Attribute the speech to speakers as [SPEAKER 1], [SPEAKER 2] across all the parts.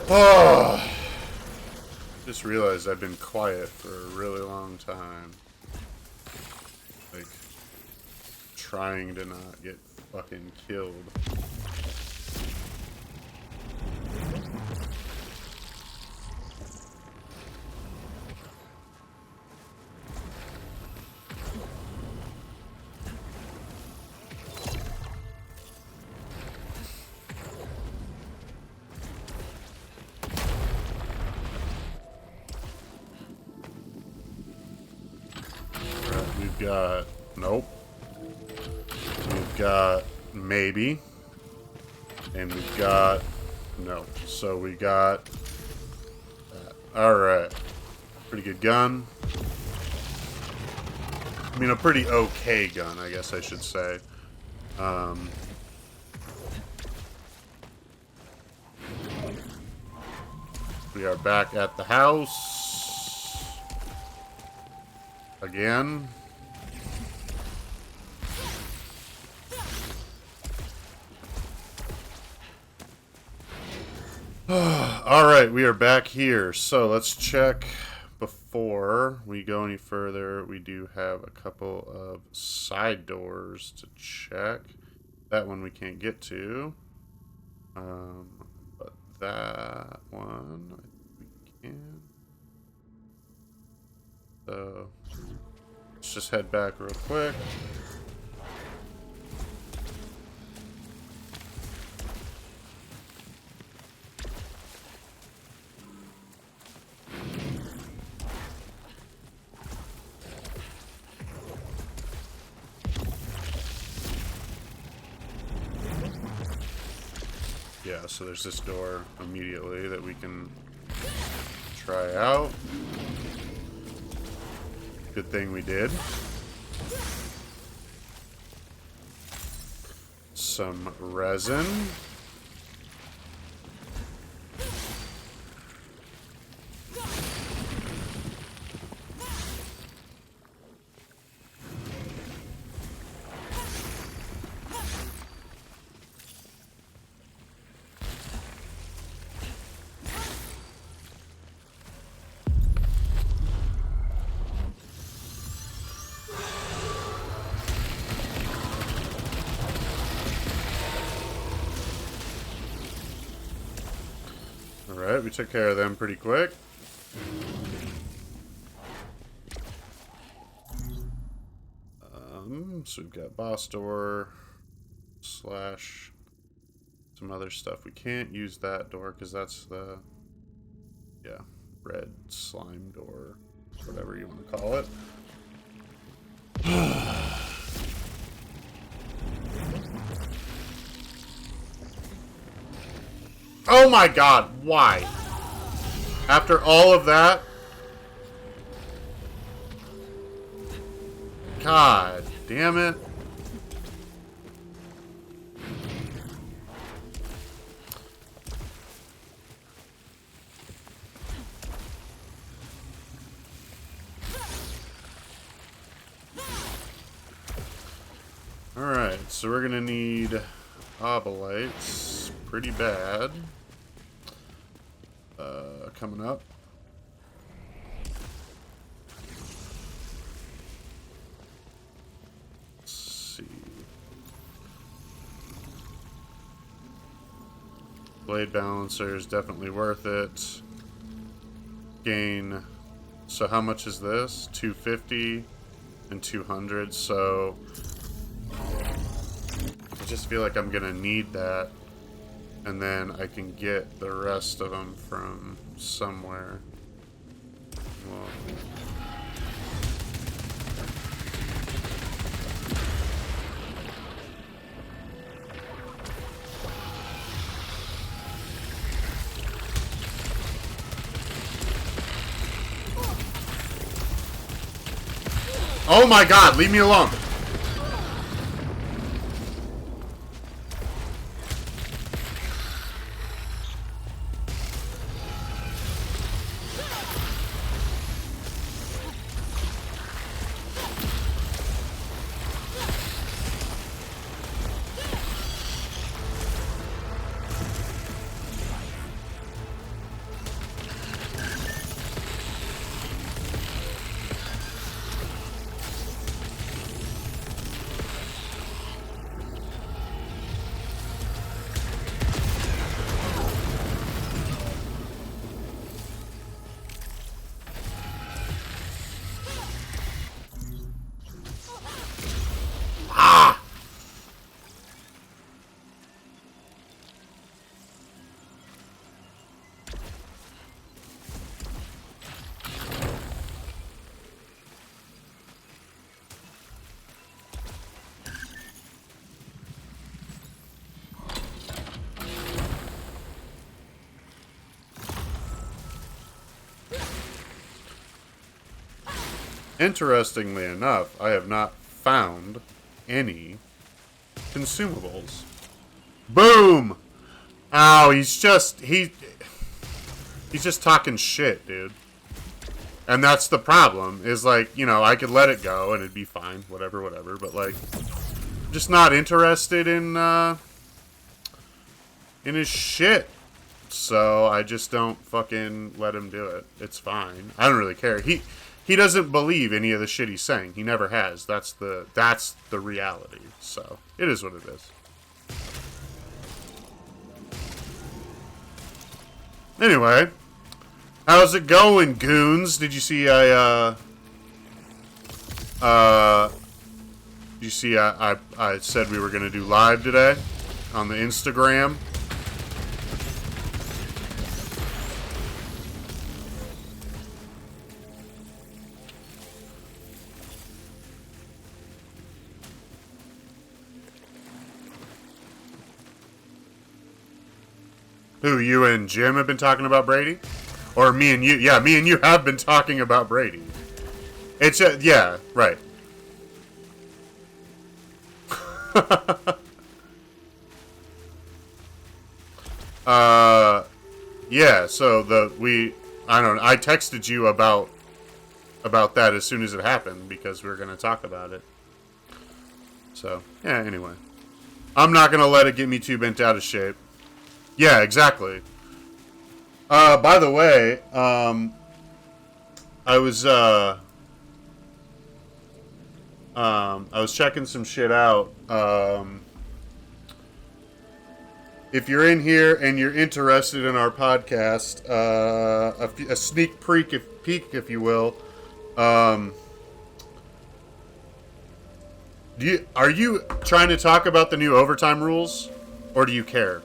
[SPEAKER 1] Oh, just realized I've been quiet for a really long time. Like, trying to not get fucking killed. We've got... Nope. We've got... Maybe. And we've got... No. So we got... Alright. Pretty good gun. I mean, a pretty okay gun, I guess I should say. We are back at the house. Again. Alright, we are back here. So let's check before we go any further. We do have a couple of side doors to check. That one we can't get to. But that one we can. So let's just head back real quick. Yeah, so there's this door immediately that we can try out. Good thing we did. Some resin. Alright, we took care of them pretty quick. So we've got boss door slash some other stuff. We can't use that door because that's the, yeah, red slime door, whatever you want to call it. Oh my god, why? After all of that? God damn it. Alright, so we're gonna need obolites pretty bad. Coming up. Let's see. Blade balancer is definitely worth it. Gain. So how much is this? 250 and 200. So I just feel like I'm gonna need that. And then I can get the rest of them from somewhere. Well, oh my god, leave me alone. Interestingly enough, I have not found any consumables. Boom! Oh, he's just talking shit, dude. And that's the problem, is like, you know, I could let it go and it'd be fine, whatever, but like, just not interested in his shit. So I just don't fucking let him do it. It's fine. I don't really care. He doesn't believe any of the shit he's saying. He never has. That's the reality. So it is what it is. Anyway, how's it going, goons? Did you see I said we were gonna do live today on the Instagram? Who, you and Jim have been talking about Brady? Or me and you? Yeah, me and you have been talking about Brady. It's yeah, right. Yeah, so I texted you about that as soon as it happened because we were going to talk about it. So, yeah, anyway. I'm not going to let it get me too bent out of shape. Yeah, exactly. By the way, I was checking some shit out. If you're in here and you're interested in our podcast, a sneak peek, if you will. Are you trying to talk about the new overtime rules, or do you care?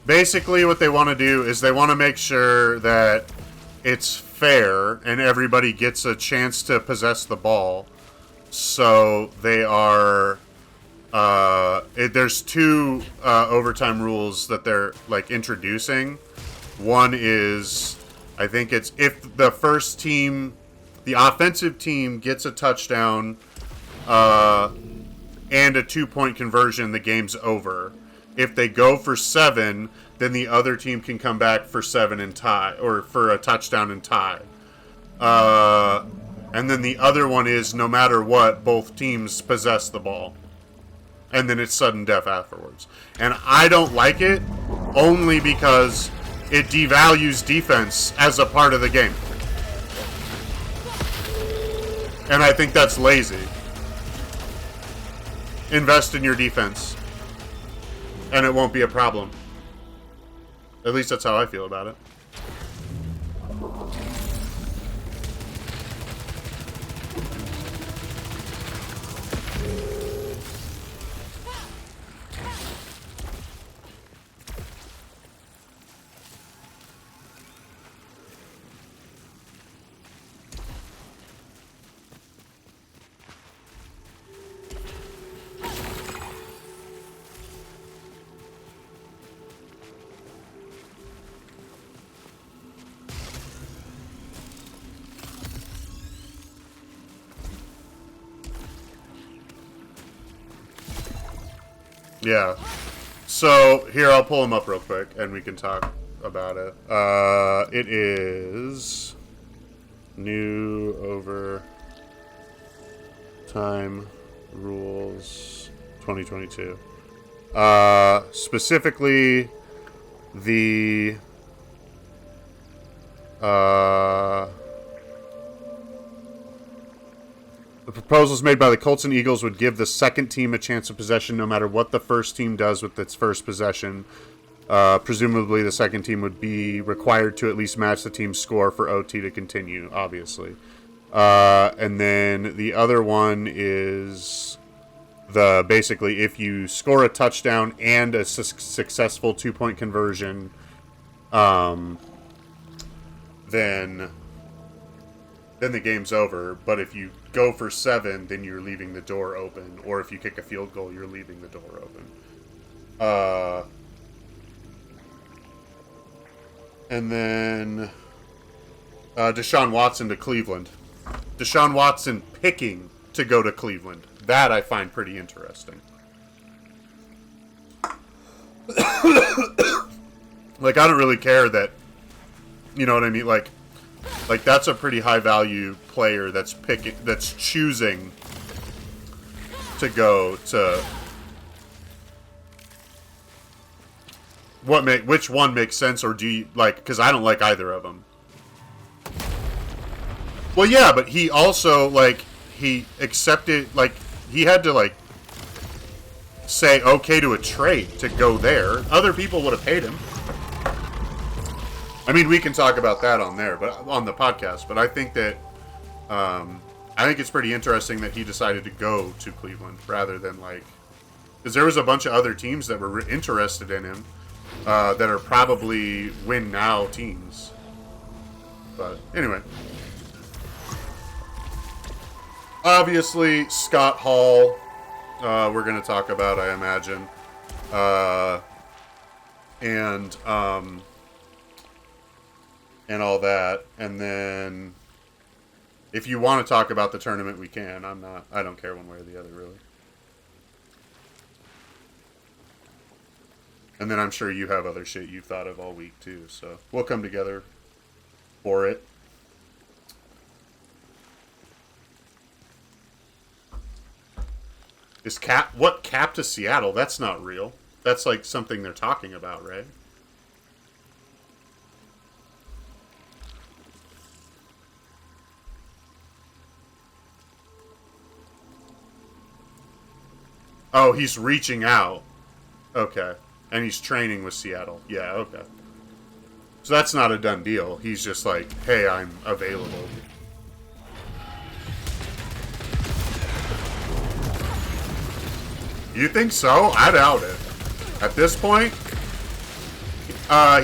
[SPEAKER 1] Basically, what they want to do is they want to make sure that it's fair and everybody gets a chance to possess the ball. So they are... there's two overtime rules that they're like introducing. One is, I think it's if the first team, the offensive team, gets a touchdown and a 2-point conversion, the game's over. If they go for 7, then the other team can come back for 7 and tie, or for a touchdown and tie. And then the other one is no matter what, both teams possess the ball. And then it's sudden death afterwards. And I don't like it only because it devalues defense as a part of the game. And I think that's lazy. Invest in your defense. And it won't be a problem. At least that's how I feel about it. Yeah. So, here, I'll pull him up real quick, and we can talk about it. It is... New Overtime Rules 2022. Specifically, the... The proposals made by the Colts and Eagles would give the second team a chance of possession no matter what the first team does with its first possession. Presumably, the second team would be required to at least match the team's score for OT to continue, obviously. And then the other one is basically if you score a touchdown and a successful 2-point conversion, then the game's over. But if you go for 7, then you're leaving the door open. Or if you kick a field goal, you're leaving the door open. And then Deshaun Watson to Cleveland. Deshaun Watson picking to go to Cleveland. That I find pretty interesting. Like, I don't really care that, you know what I mean? Like that's a pretty high value player that's choosing to go to. Which one makes sense, or do you like? Because I don't like either of them. Well, yeah, but he also he accepted, he had to say okay to a trade to go there. Other people would have paid him. I mean, we can talk about that on the podcast. But I think that I think it's pretty interesting that he decided to go to Cleveland rather than because there was a bunch of other teams that were interested in him that are probably win now teams. But anyway, obviously Scott Hall, we're going to talk about, I imagine, and all that. And then if you want to talk about the tournament, we can. I don't care one way or the other, really. And then I'm sure you have other shit you've thought of all week too, so we'll come together for it. What cap to Seattle? That's not real. That's something they're talking about, right? Oh, he's reaching out. Okay. And he's training with Seattle. Yeah, okay. So that's not a done deal. He's just hey, I'm available. You think so? I doubt it. At this point,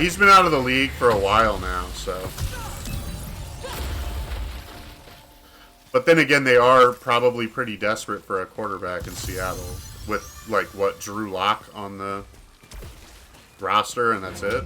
[SPEAKER 1] he's been out of the league for a while now, so. But then again, they are probably pretty desperate for a quarterback in Seattle with, Drew Lock on the roster, and that's it.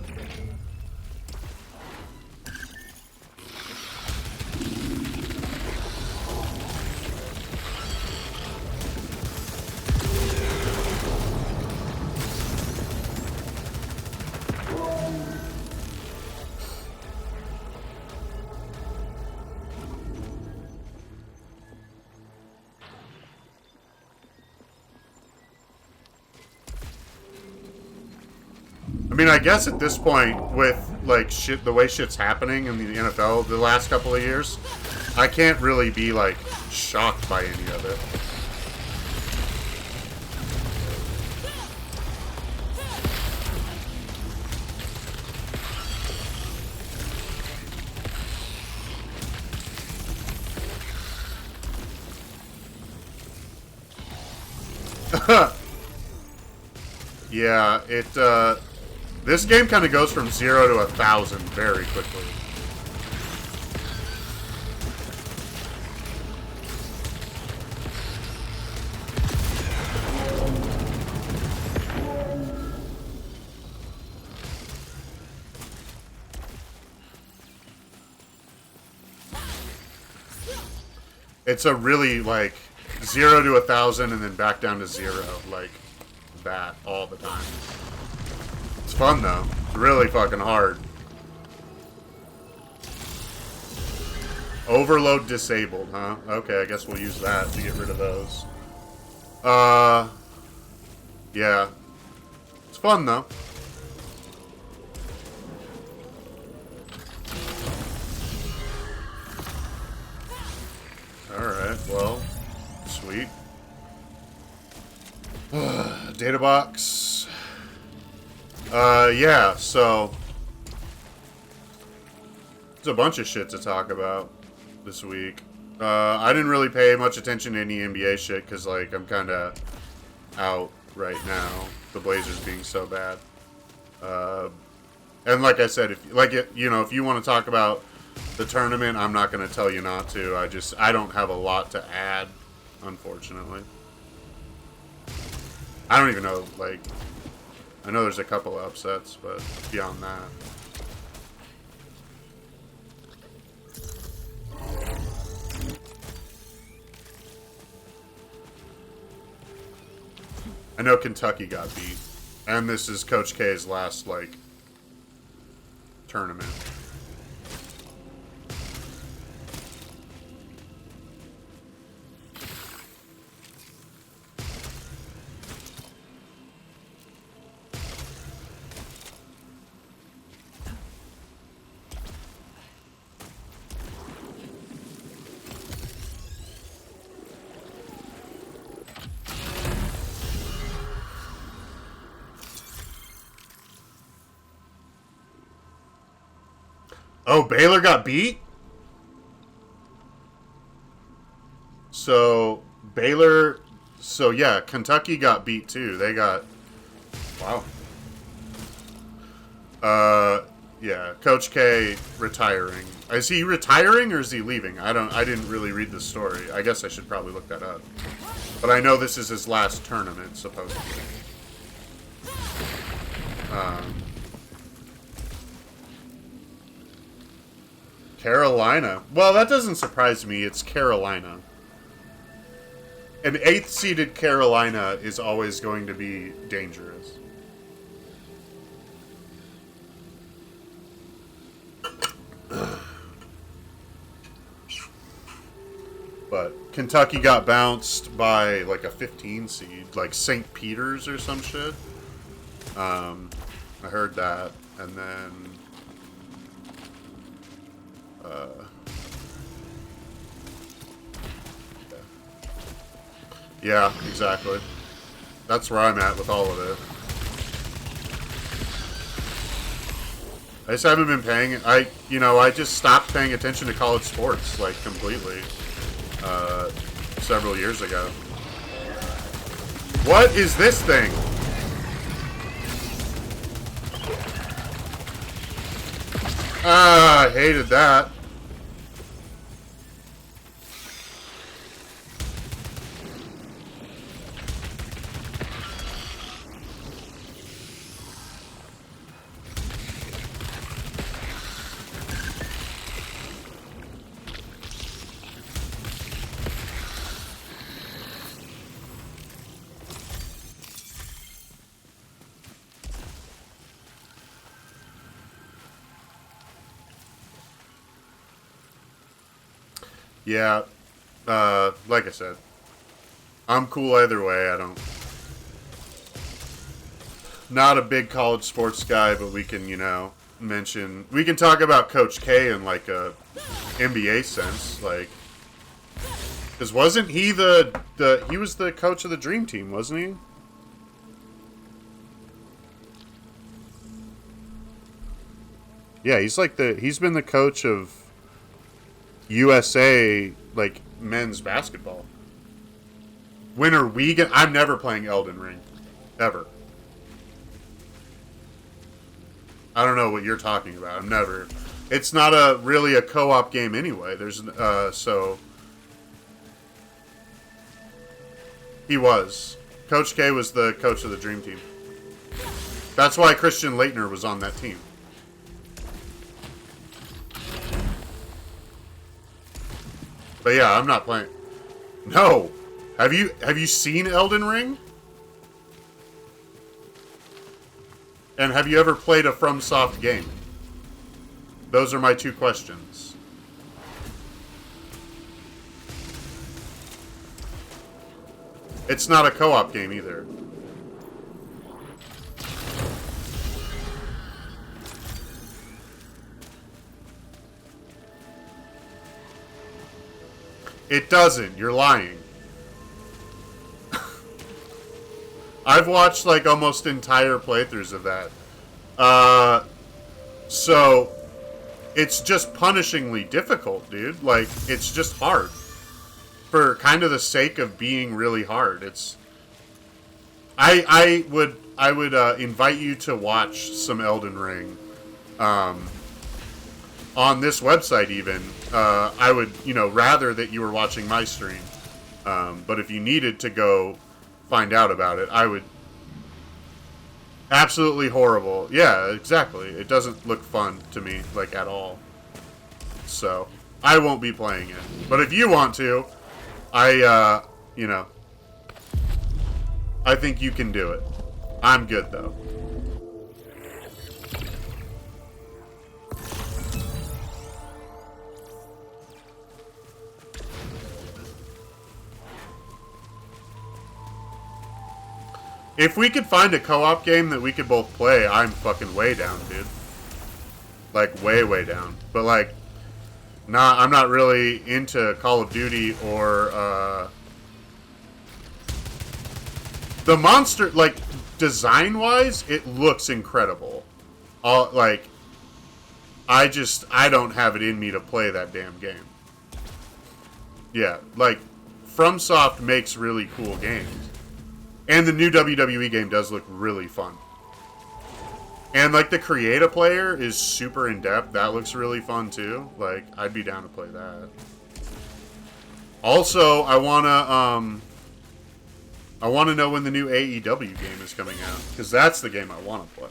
[SPEAKER 1] I mean, I guess at this point, with the way shit's happening in the NFL the last couple of years, I can't really be shocked by any of it. Yeah, this game kind of goes from 0 to 1,000 very quickly. It's a really 0 to 1,000 and then back down to 0, that all the time. It's fun though. It's really fucking hard. Overload disabled, huh? Okay, I guess we'll use that to get rid of those. Yeah. It's fun though. Alright, well, sweet. Data box. Yeah, so there's a bunch of shit to talk about this week. I didn't really pay much attention to any NBA shit because, I'm kind of out right now. The Blazers being so bad. And like I said, if if you want to talk about the tournament, I'm not going to tell you not to. I don't have a lot to add, unfortunately. I don't even know, like, I know there's a couple of upsets, but beyond that. I know Kentucky got beat. And this is Coach K's last, like, tournament. Oh, Baylor got beat? So, Baylor... So, yeah, Kentucky got beat, too. They got... Wow. Yeah, Coach K retiring. Is he retiring or is he leaving? I didn't really read the story. I guess I should probably look that up. But I know this is his last tournament, supposedly. Carolina. Well, that doesn't surprise me. It's Carolina. An 8th-seeded Carolina is always going to be dangerous. But Kentucky got bounced by like a 15 seed, like St. Peter's or some shit. I heard that, and then yeah, exactly. That's where I'm at with all of it. I just haven't been paying. I just stopped paying attention to college sports, like, completely. Several years ago. What is this thing? I hated that. Yeah, like I said, I'm cool either way. I don't... Not a big college sports guy, but we can, mention... We can talk about Coach K in, like, a NBA sense, like... Because wasn't he he was the coach of the Dream Team, wasn't he? Yeah, he's been the coach of USA, like, men's basketball. When are we gonna... I'm never playing Elden Ring. Ever. I don't know what you're talking about. I'm never... It's not really a co-op game anyway. There's, so... He was. Coach K was the coach of the Dream Team. That's why Christian Laettner was on that team. But yeah, I'm not playing. No. Have you seen Elden Ring? And have you ever played a FromSoft game? Those are my two questions. It's not a co-op game either. It doesn't. You're lying. I've watched, like, almost entire playthroughs of that. So, it's just punishingly difficult, dude. Like, it's just hard. For kind of the sake of being really hard. I would invite you to watch some Elden Ring. On this website even, I would, rather that you were watching my stream. But if you needed to go find out about it, I would... Absolutely horrible. Yeah, exactly. It doesn't look fun to me, like, at all. So, I won't be playing it. But if you want to, I think you can do it. I'm good, though. If we could find a co-op game that we could both play, I'm fucking way down, dude. Like, way, way down. But, like, I'm not really into Call of Duty or, the monster, like, design-wise, it looks incredible. I don't have it in me to play that damn game. Yeah, like, FromSoft makes really cool games. And the new WWE game does look really fun. And, like, the create-a-player is super in-depth. That looks really fun, too. Like, I'd be down to play that. Also, I wanna know when the new AEW game is coming out. Because that's the game I want to play.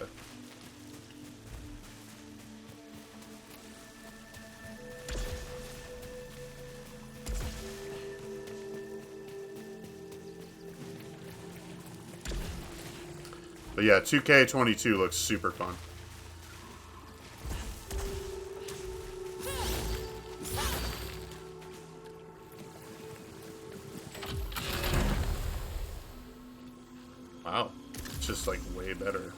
[SPEAKER 1] But yeah, 2K22 looks super fun. Wow. It's just like way better.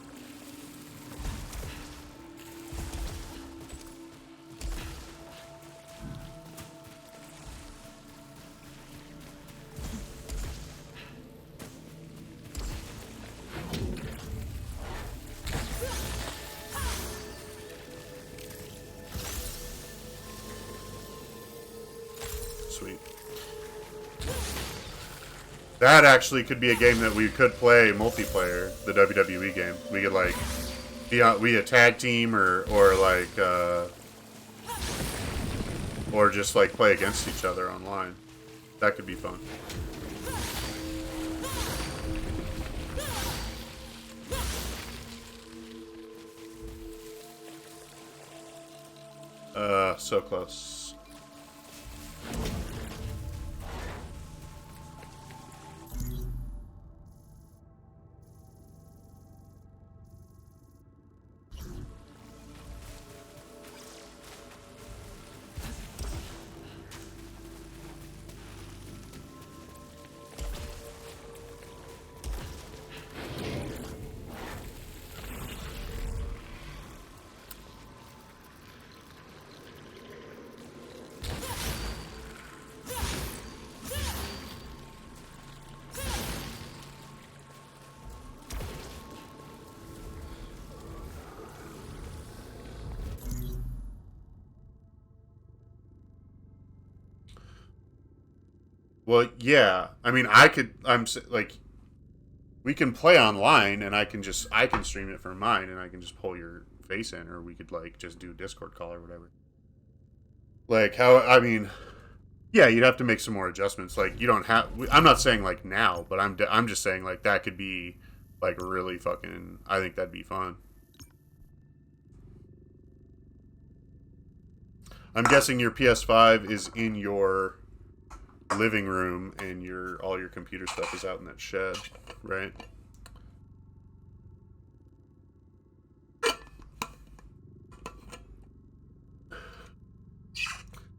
[SPEAKER 1] Sweet. That actually could be a game that we could play multiplayer, the WWE game. We could, like, be a tag team or just, like, play against each other online. That could be fun. So close. Well, yeah. I mean, like, we can play online, and I can stream it from mine, and I can just pull your face in, or we could, like, just do a Discord call or whatever. Like, yeah, you'd have to make some more adjustments. Like, you don't have... I'm not saying, like, now, but I'm just saying, like, that could be, like, really fucking... I think that'd be fun. I'm guessing your PS5 is in your living room, and all your computer stuff is out in that shed, right?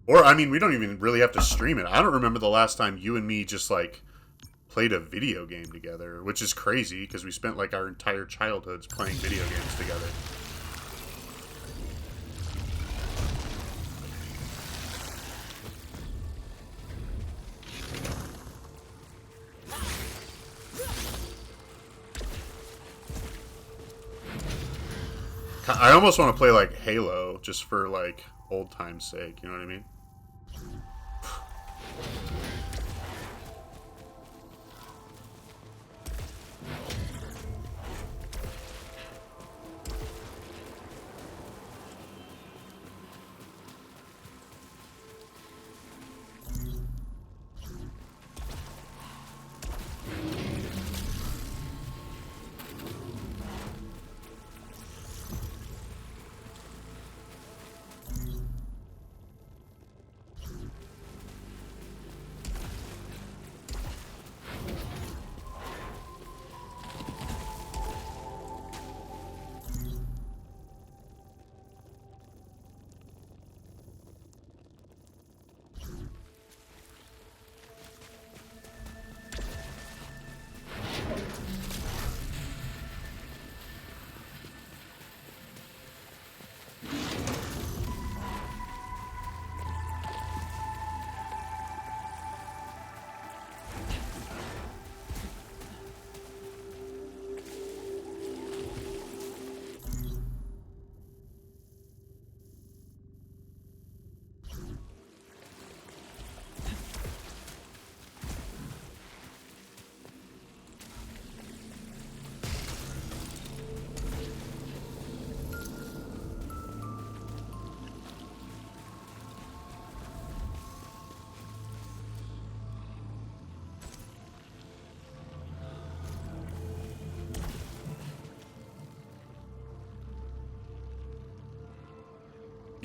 [SPEAKER 1] Or, I mean, we don't even really have to stream it. I don't remember the last time you and me just, like, played a video game together, which is crazy, because we spent, like, our entire childhoods playing video games together. I almost want to play, like, Halo, just for, like, old time's sake, you know what I mean?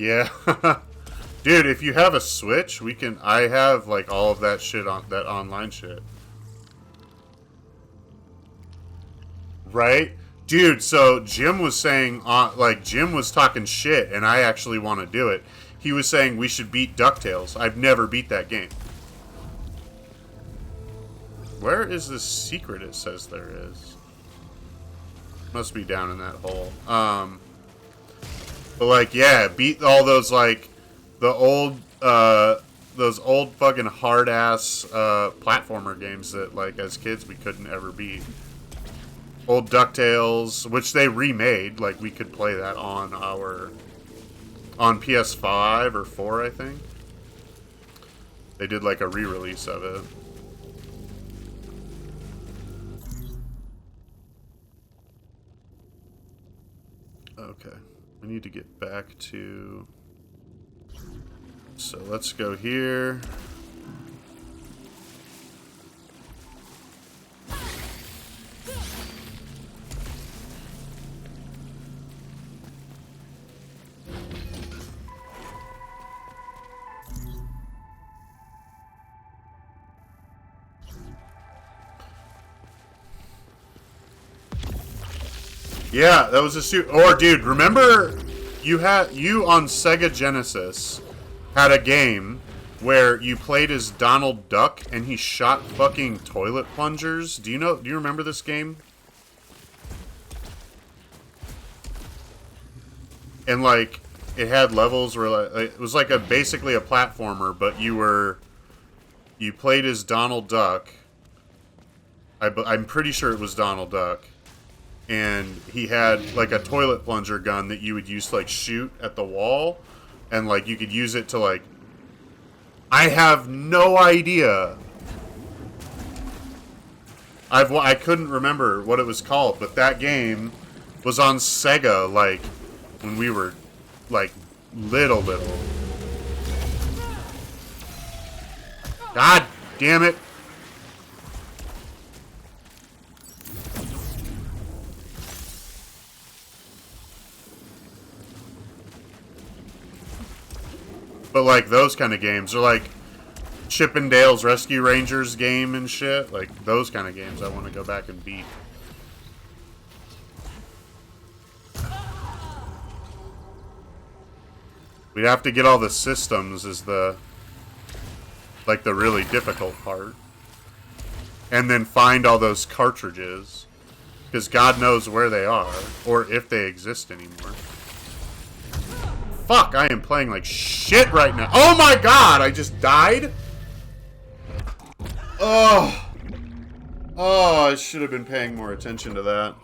[SPEAKER 1] Yeah. Dude, if you have a Switch, we can... I have, like, all of that shit on... that online shit. Right? Dude, so Jim was saying... like, Jim was talking shit, and I actually want to do it. He was saying we should beat DuckTales. I've never beat that game. Where is this secret it says there is? Must be down in that hole. But, like, yeah, beat all those, like... the old, those old fucking hard-ass, platformer games that, like, as kids we couldn't ever beat. Old DuckTales, which they remade, like, we could play that on our, on PS5 or 4, I think. They did, like, a re-release of it. Okay, we need to get back to... So let's go here. Yeah, that was a suit. Or, dude, remember you on Sega Genesis had a game where you played as Donald Duck and he shot fucking toilet plungers. Do you remember this game? And, like, it had levels where, like, it was like basically a platformer, but you played as Donald Duck. I'm pretty sure it was Donald Duck. And he had, like, a toilet plunger gun that you would use to, like, shoot at the wall. And, like, you could use it to, like... I have no idea. I couldn't remember what it was called, but that game was on Sega, like, when we were, like, little. God damn it. But, like, those kind of games are like Chippendale's Rescue Rangers game and shit. Like, those kind of games I want to go back and beat. We'd have to get all the systems is the, like, the really difficult part. And then find all those cartridges. Because God knows where they are. Or if they exist anymore. Fuck, I am playing like shit right now. Oh my god, I just died? Oh. Oh, I should have been paying more attention to that.